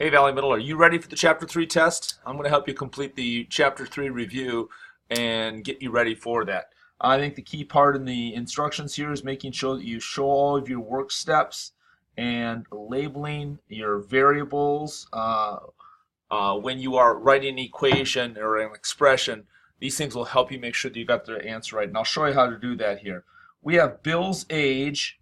Hey Valley Middle, are you ready for the Chapter 3 test? I'm going to help you complete the Chapter 3 review and get you ready for that. I think the key part in the instructions here is making sure that you show all of your work steps and labeling your variables when you are writing an equation or an expression. These things will help you make sure that you got the answer right. And I'll show you how to do that here. We have Bill's age,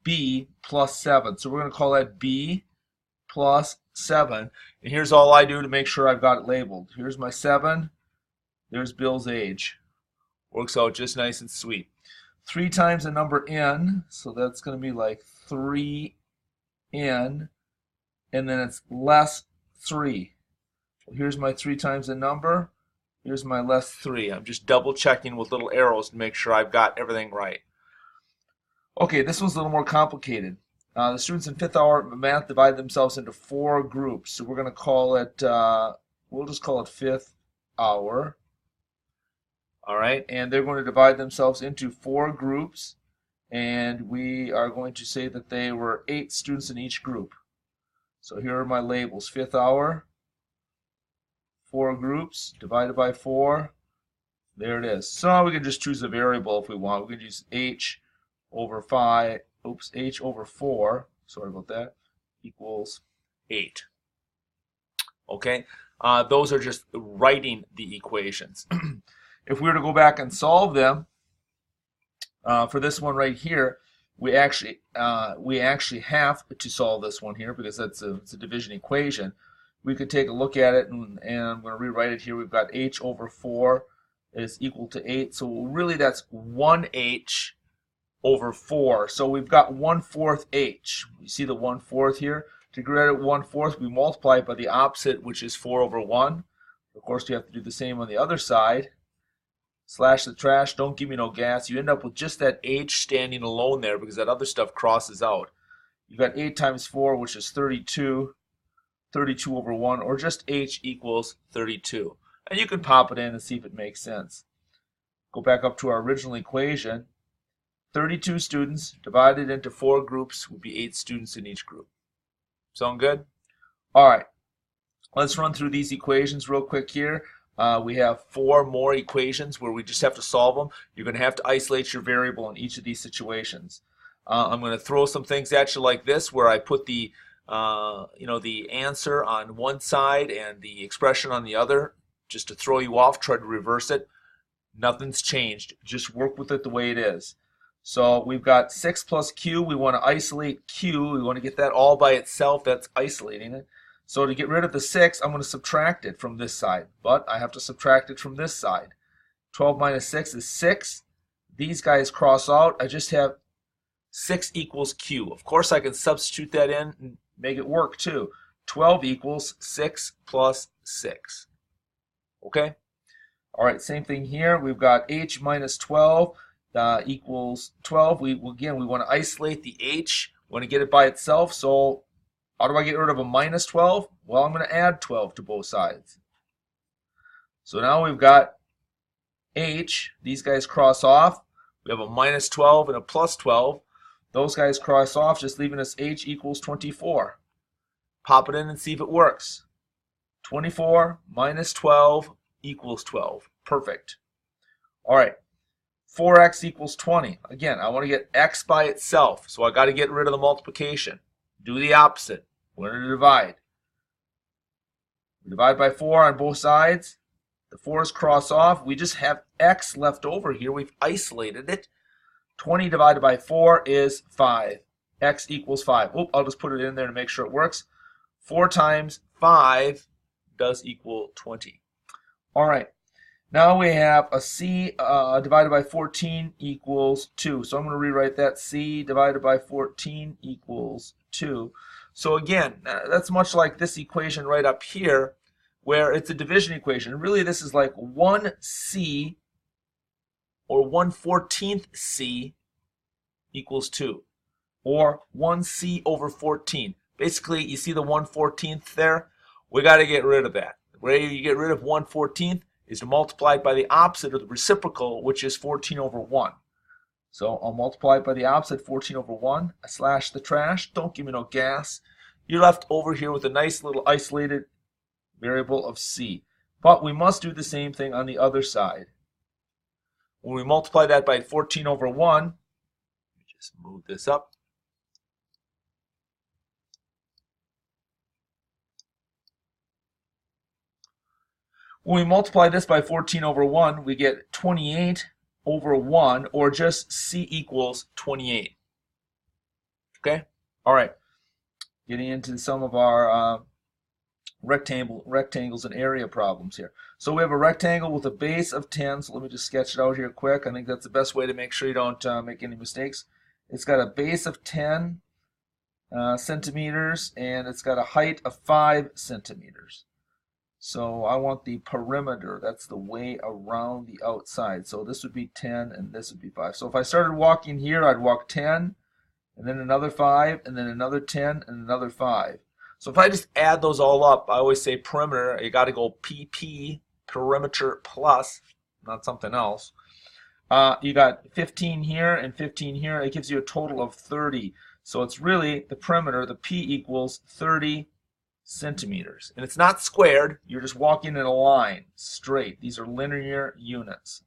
B plus 7. So we're going to call that B plus 7. And here's all I do to make sure I've got it labeled. Here's my 7. There's Bill's age. Works out just nice and sweet. 3 times the number n, so that's going to be like 3n, and then it's less 3. Well, here's my 3 times the number. Here's my less 3. I'm just double checking with little arrows to make sure I've got everything right. Okay, this one's a little more complicated. The students in 5th hour math divide themselves into 4 groups. So we're going to call it, we'll just call it 5th hour. All right, and they're going to divide themselves into 4 groups. And we are going to say that they were 8 students in each group. So here are my labels. 5th hour, 4 groups, divided by 4. There it is. So we can just choose a variable if we want. We can use h over 5. Oops, h over 4, sorry about that, equals 8. Okay, those are just writing the equations. If we were to go back and solve them, for this one right here, we actually have to solve this one here because it's a division equation. We could take a look at it, and I'm going to rewrite it here. We've got h over 4 is equal to 8, so really that's 1h over 4. So we've got 1/4 h. You see the 1/4 here? To get rid of 1/4, we multiply it by the opposite, which is 4 over 1. Of course, you have to do the same on the other side. Slash the trash, don't give me no gas. You end up with just that h standing alone there because that other stuff crosses out. You've got 8 times 4, which is 32. 32 over 1, or just h equals 32. And you can pop it in and see if it makes sense. Go back up to our original equation. 32 students divided into 4 groups would be 8 students in each group. Sound good? All right. Let's run through these equations real quick here. We have 4 more equations where we just have to solve them. You're going to have to isolate your variable in each of these situations. I'm going to throw some things at you like this, where I put the the answer on one side and the expression on the other, just to throw you off. Try to reverse it. Nothing's changed. Just work with it the way it is. So we've got 6 plus q. We want to isolate q. We want to get that all by itself. That's isolating it. So to get rid of the 6, I'm going to subtract it from this side. But I have to subtract it from this side. 12 minus 6 is 6. These guys cross out. I just have 6 equals q. Of course, I can substitute that in and make it work too. 12 equals 6 plus 6. Okay? All right, same thing here. We've got h minus 12. Equals 12. We want to isolate the h. We want to get it by itself. So how do I get rid of a minus 12? Well, I'm going to add 12 to both sides. So now we've got h. These guys cross off. We have a minus 12 and a plus 12. Those guys cross off, just leaving us h equals 24. Pop it in and see if it works. 24 minus 12 equals 12. Perfect. All right. 4x equals 20. Again, I want to get x by itself, so I got to get rid of the multiplication. Do the opposite. We're going to divide. We divide by 4 on both sides. The 4's cross off. We just have x left over here. We've isolated it. 20 divided by 4 is 5. X equals 5. Oop, I'll just put it in there to make sure it works. 4 times 5 does equal 20. All right. Now we have a c divided by 14 equals 2. So I'm going to rewrite that. C divided by 14 equals 2. So again, that's much like this equation right up here, where it's a division equation. Really, this is like 1c, or 1/14 c equals 2. Or 1c over 14. Basically, you see the 1/14 there? We got to get rid of that. The way you get rid of 1/14 is to multiply it by the opposite of the reciprocal, which is 14 over 1. So I'll multiply it by the opposite, 14 over 1. I slash the trash. Don't give me no gas. you're left over here with a nice little isolated variable of c. But we must do the same thing on the other side. When we multiply that by 14 over 1, just move this up. When we multiply this by 14 over 1, we get 28 over 1, or just c equals 28. Okay? All right. Getting into some of our rectangles and area problems here. So we have a rectangle with a base of 10. So let me just sketch it out here quick. I think that's the best way to make sure you don't make any mistakes. It's got a base of 10 centimeters, and it's got a height of 5 centimeters. So I want the perimeter. That's the way around the outside. So this would be 10 and this would be 5. So if I started walking here, I'd walk 10 and then another 5 and then another 10 and another 5. So if I just add those all up, I always say perimeter, you got to go PP, perimeter plus, not something else. You got 15 here and 15 here. It gives you a total of 30. So it's really the perimeter, the P equals 30 centimeters. And it's not squared. You're just walking in a line, straight. These are linear units.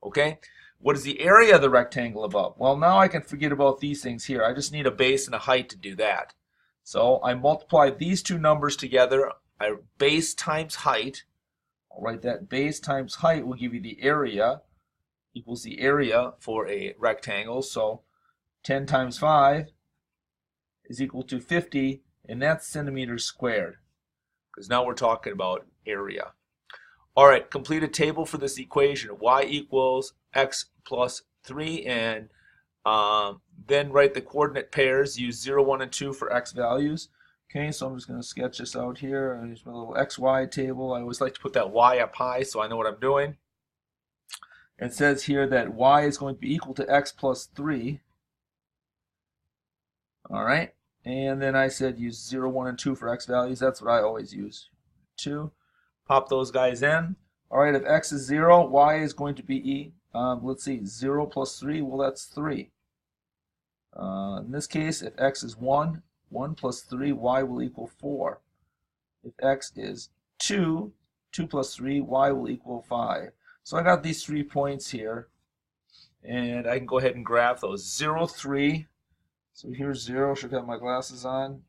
Okay? What is the area of the rectangle above? Well, now I can forget about these things here. I just need a base and a height to do that. So I multiply these two numbers together. Base times height. I'll write that base times height will give you the area equals the area for a rectangle. So 10 times 5 is equal to 50, and that's centimeters squared, because now we're talking about area. All right, complete a table for this equation. Y equals x plus 3, and then write the coordinate pairs. Use 0, 1, and 2 for x values. Okay, so I'm just going to sketch this out here. Here's my little xy table. I always like to put that y up high so I know what I'm doing. It says here that y is going to be equal to x plus 3. All right, and then I said use 0, 1, and 2 for x values. That's what I always use. 2. Pop those guys in. All right, if x is 0, y is going to be, let's see, 0 plus 3, well, that's 3. In this case, if x is 1, 1 plus 3, y will equal 4. If x is 2, 2 plus 3, y will equal 5. So I got these 3 points here, and I can go ahead and graph those. 0, 3. So here's 0. Should have my glasses on.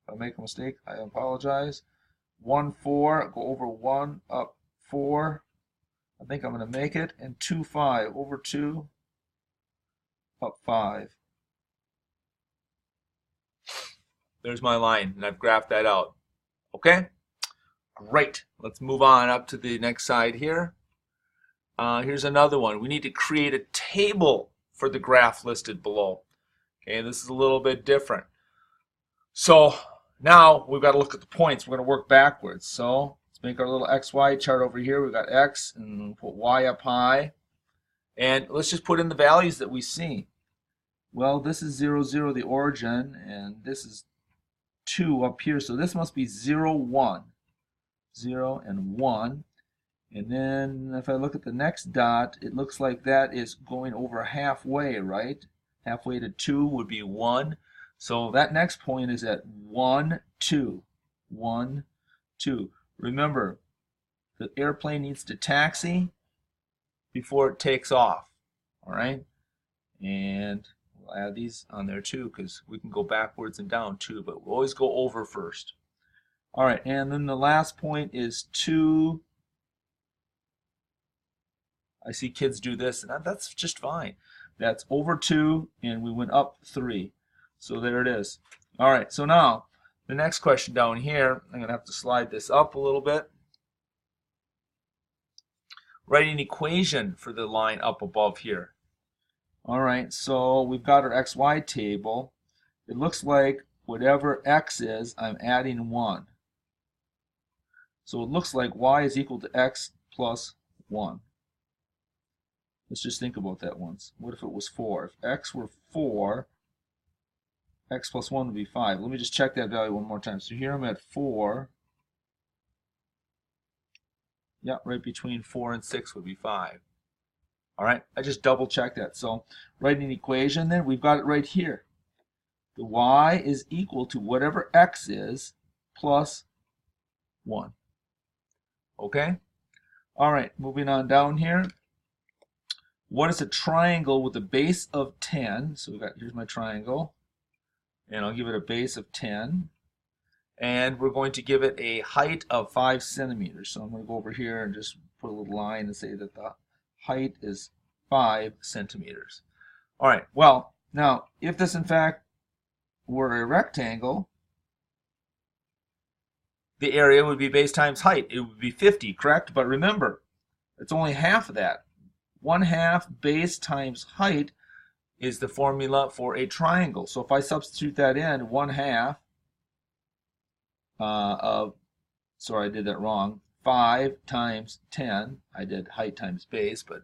If I make a mistake, I apologize. 1, 4. Go over 1, up 4. I think I'm going to make it. And 2, 5. Over 2, up 5. There's my line, and I've graphed that out. Okay? Great. Let's move on up to the next side here. Here's another one. We need to create a table for the graph listed below. Okay, this is a little bit different. So now we've got to look at the points. We're going to work backwards. So let's make our little XY chart over here. We've got X and put Y up high. And let's just put in the values that we see. Well, this is 0, 0, the origin, and this is 2 up here. So this must be 0, 1. 0 and 1. And then if I look at the next dot, it looks like that is going over halfway, right? Halfway to 2 would be 1. So that next point is at 1, 2. 1, 2. Remember, the airplane needs to taxi before it takes off. All right? And we'll add these on there too, because we can go backwards and down too, but we'll always go over first. All right, and then the last point is 2. I see kids do this, and that's just fine. That's over 2, and we went up 3. So there it is. All right, so now the next question down here, I'm going to have to slide this up a little bit. Write an equation for the line up above here. All right, so we've got our XY table. It looks like whatever x is, I'm adding 1. So it looks like y is equal to x plus 1. Let's just think about that once. What if it was 4? If x were 4, x plus 1 would be 5. Let me just check that value one more time. So here I'm at 4. Yeah, right between 4 and 6 would be 5. All right, I just double checked that. So write an equation then. We've got it right here. the y is equal to whatever x is plus 1. Okay? All right, moving on down here. What is a triangle with a base of 10? So here's my triangle, and I'll give it a base of 10. And we're going to give it a height of 5 centimeters. So I'm going to go over here and just put a little line and say that the height is 5 centimeters. All right, well, now, if this in fact were a rectangle, the area would be base times height. It would be 50, correct? But remember, it's only half of that. 1/2 base times height is the formula for a triangle. So if I substitute that in, 1/2 sorry, I did that wrong. 5 times 10. I did height times base, but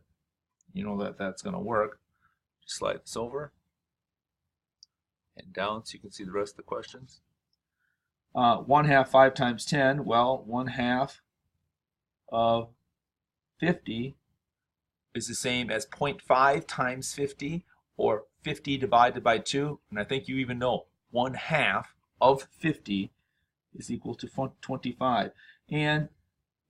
you know that that's going to work. Just slide this over and down so you can see the rest of the questions. 1/2 5 times 10. Well, 1/2 of 50 is the same as 0.5 times 50, or 50 divided by 2. And I think you even know 1/2 of 50 is equal to 25. And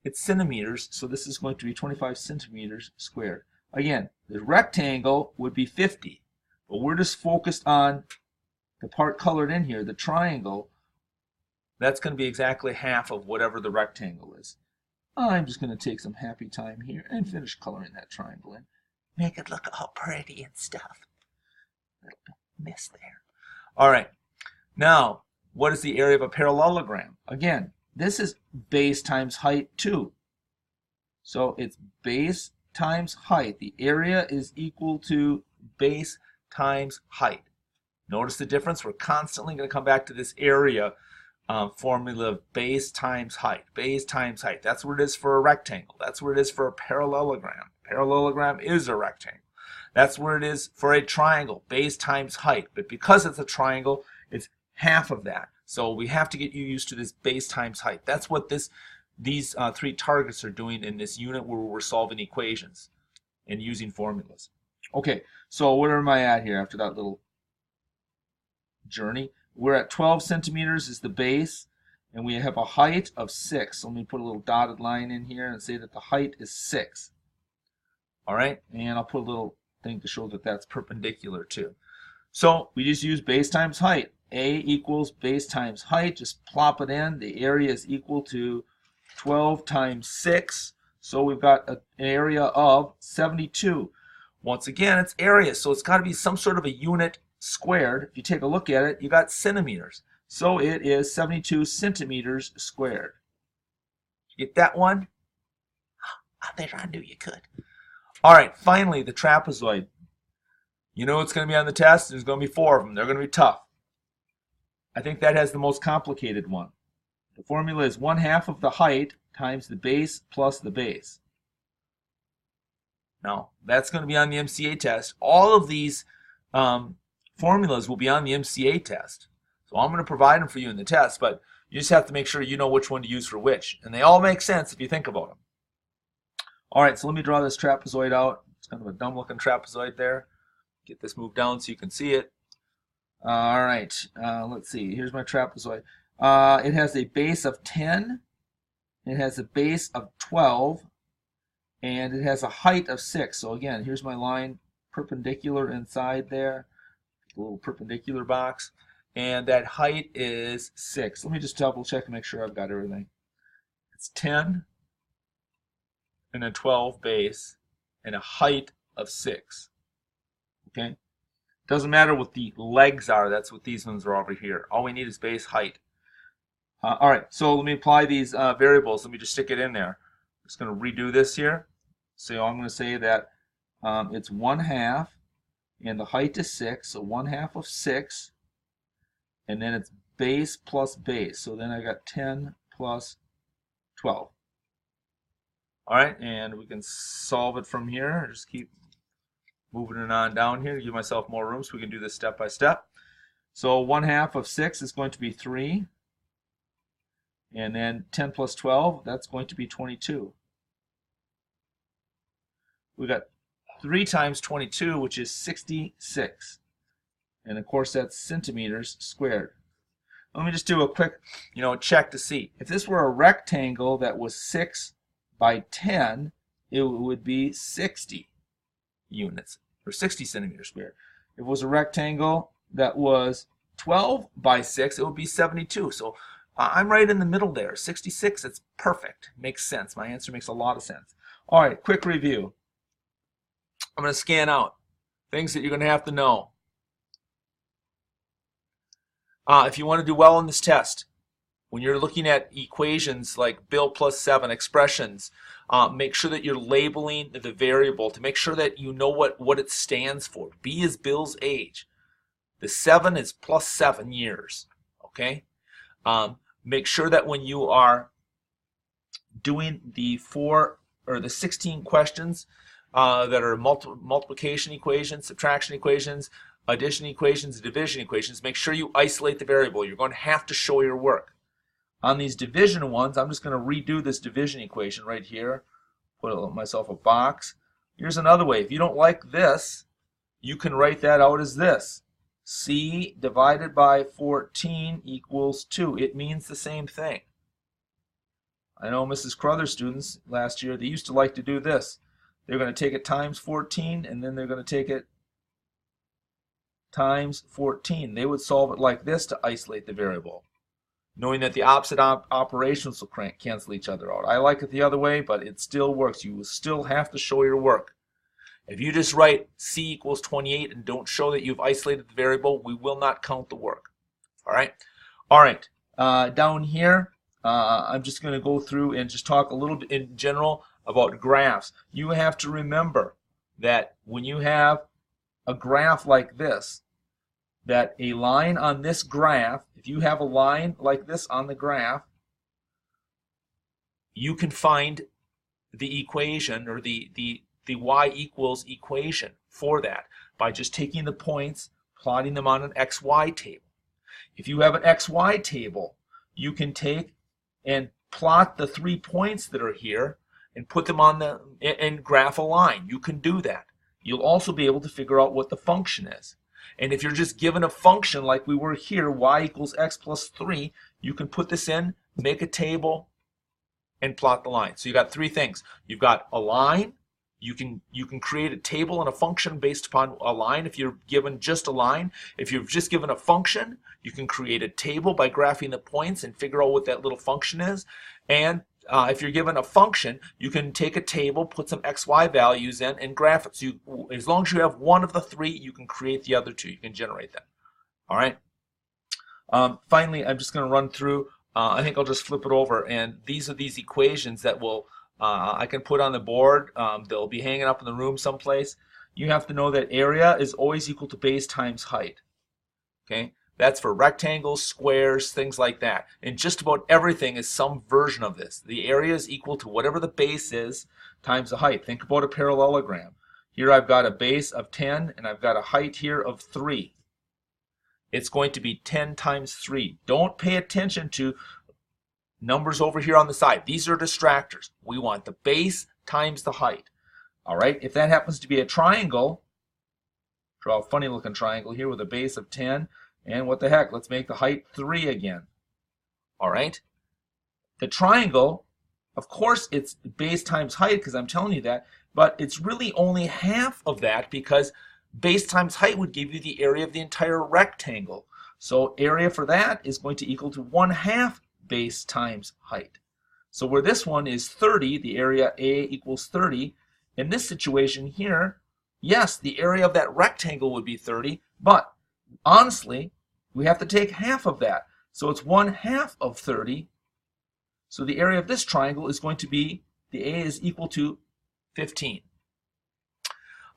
it's centimeters, so this is going to be 25 centimeters squared. Again, the rectangle would be 50, but we're just focused on the part colored in here, the triangle. That's going to be exactly half of whatever the rectangle is. I'm just going to take some happy time here and finish coloring that triangle in. Make it look all pretty and stuff. Little miss there. All right. Now, what is the area of a parallelogram? Again, this is base times height too. So it's base times height. The area is equal to base times height. Notice the difference? We're constantly going to come back to this area formula of base times height. Base times height. That's what it is for a rectangle. That's what it is for a parallelogram. Parallelogram is a rectangle. That's where it is for a triangle. Base times height. But because it's a triangle, it's half of that. So we have to get you used to this base times height. That's what these 3 targets are doing in this unit where we're solving equations and using formulas. Okay, so where am I at here after that little journey? We're at 12 centimeters is the base, and we have a height of 6. So let me put a little dotted line in here and say that the height is 6. All right, and I'll put a little thing to show that that's perpendicular too. So we just use base times height. A equals base times height. Just plop it in. The area is equal to 12 times 6. So we've got an area of 72. Once again, it's area, so it's got to be some sort of a unit squared. If you take a look at it, you got centimeters. So it is 72 centimeters squared. Did you get that one? I think I knew you could. All right, finally, the trapezoid. You know it's going to be on the test. There's going to be 4 of them. They're going to be tough. I think that has the most complicated one. The formula is 1/2 of the height times the base plus the base. Now, that's going to be on the MCA test. All of these formulas will be on the MCA test. So I'm going to provide them for you in the test, but you just have to make sure you know which one to use for which. And they all make sense if you think about them. All right, so let me draw this trapezoid out. It's kind of a dumb looking trapezoid there. Get this moved down so you can see it. All right, let's see. Here's my trapezoid. It has a base of 10. It has a base of 12. And it has a height of 6. So again, here's my line perpendicular inside there. A little perpendicular box. And that height is 6. Let me just double check and make sure I've got everything. It's 10 and a 12 base and a height of 6. Okay? Doesn't matter what the legs are. That's what these ones are over here. All we need is base height. All right, so let me apply these variables. Let me just stick it in there. I'm just going to redo this here. So I'm going to say that it's 1/2, and the height is 6, so 1/2 of 6, and then it's base plus base. So then I got 10 plus 12. All right, and we can solve it from here. Just keep moving it on down here to give myself more room so we can do this step by step. So 1/2 of 6 is going to be 3. And then 10 plus 12, that's going to be 22. We got 3 times 22, which is 66. And of course that's centimeters squared. Let me just do a quick, check to see. If this were a rectangle that was 6 by 10, it would be 60 units, or 60 centimeters squared. If it was a rectangle that was 12 by 6, it would be 72. So I'm right in the middle there. 66, it's perfect. Makes sense. My answer makes a lot of sense. All right, quick review. I'm going to scan out things that you're going to have to know. If you want to do well in this test, when you're looking at equations like Bill plus 7 expressions, make sure that you're labeling the variable to make sure that you know what it stands for. B is Bill's age. The 7 is plus 7 years. Okay? Make sure that when you are doing the 16 questions that are multiplication equations, subtraction equations, addition equations, division equations, make sure you isolate the variable. You're going to have to show your work. On these division ones, I'm just going to redo this division equation right here. Put myself a box. Here's another way. If you don't like this, you can write that out as this. C divided by 14 equals 2. It means the same thing. I know Mrs. Crothers students last year, they used to like to do this. They're going to take it times 14, and then they're going to take it times 14. They would solve it like this to isolate the variable, knowing that the opposite operations will cancel each other out. I like it the other way, but it still works. You will still have to show your work. If you just write C equals 28 and don't show that you've isolated the variable, we will not count the work. All right? All right. Down here, I'm just going to go through and just talk a little bit in general about graphs. You have to remember that when you have a graph like this, that a line on this graph, if you have a line like this on the graph, you can find the equation, or the y equals equation for that by just taking the points, plotting them on an XY table. If you have an XY table, you can take and plot the 3 points that are here and put them on and graph a line. You can do that. You'll also be able to figure out what the function is. And if you're just given a function like we were here, y equals x plus 3, you can put this in, make a table, and plot the line. So you got 3 things. You've got a line. You can create a table and a function based upon a line if you're given just a line. If you're just given a function, you can create a table by graphing the points and figure out what that little function is. And if you're given a function, you can take a table, put some xy values in, and graph it. So as long as you have one of the 3, you can create the other 2. You can generate them. All right. Finally, I'm just going to run through. I think I'll just flip it over, and these are these equations that will I can put on the board. They'll be hanging up in the room someplace. You have to know that area is always equal to base times height. Okay. That's for rectangles, squares, things like that. And just about everything is some version of this. The area is equal to whatever the base is times the height. Think about a parallelogram. Here I've got a base of 10 and I've got a height here of 3. It's going to be 10 times 3. Don't pay attention to numbers over here on the side. These are distractors. We want the base times the height. All right. If that happens to be a triangle, draw a funny looking triangle here with a base of 10. And what the heck, let's make the height 3 again. All right? The triangle, of course, it's base times height because I'm telling you that, but it's really only half of that because base times height would give you the area of the entire rectangle. So area for that is going to equal to 1/2 base times height. So where this one is 30, the area A equals 30, in this situation here, yes, the area of that rectangle would be 30, but honestly, we have to take half of that. So it's 1/2 of 30. So the area of this triangle is going to be, the A is equal to 15.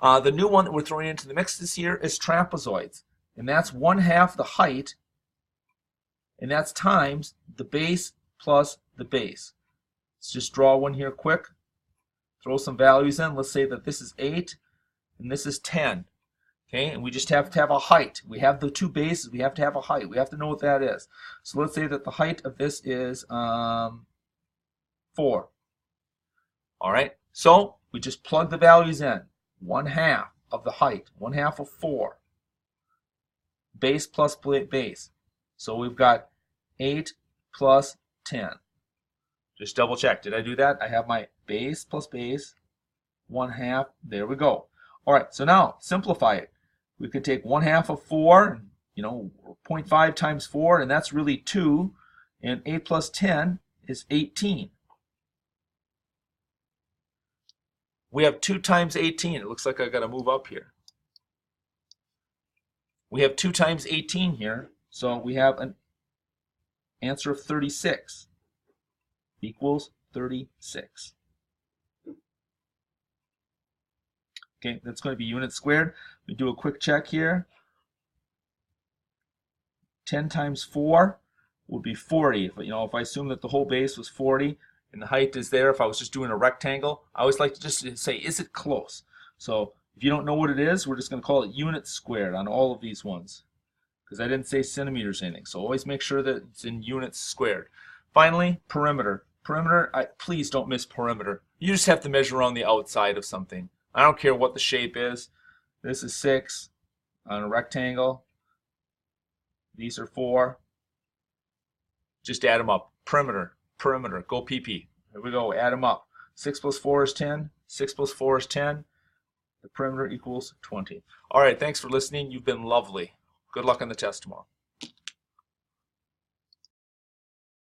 The new one that we're throwing into the mix this year is trapezoids. And that's 1/2 the height. And that's times the base plus the base. Let's just draw one here quick. Throw some values in. Let's say that this is 8 and this is 10. Okay, and we just have to have a height. We have the 2 bases. We have to have a height. We have to know what that is. So let's say that the height of this is 4. All right, so we just plug the values in. 1/2 of the height, 1/2 of 4. base plus base. So we've got 8 plus 10. Just double check. Did I do that? I have my base plus base, 1/2. There we go. All right, so now simplify it. We could take 1/2 of 4, 0.5 times 4, and that's really 2. And 8 plus 10 is 18. We have 2 times 18. It looks like I got to move up here. We have 2 times 18 here, so we have an answer of 36 equals 36. Okay, that's going to be units squared. We do a quick check here. 10 times 4 would be 40. If I assume that the whole base was 40 and the height is there, if I was just doing a rectangle, I always like to just say, is it close? So if you don't know what it is, we're just going to call it units squared on all of these ones, because I didn't say centimeters or anything. So always make sure that it's in units squared. Finally, perimeter. Perimeter, please don't miss perimeter. You just have to measure around the outside of something. I don't care what the shape is. This is 6 on a rectangle. These are 4. Just add them up. Perimeter, perimeter, go PP. Here we go, add them up. 6 plus 4 is 10. 6 plus 4 is 10. The perimeter equals 20. All right, thanks for listening. You've been lovely. Good luck on the test tomorrow.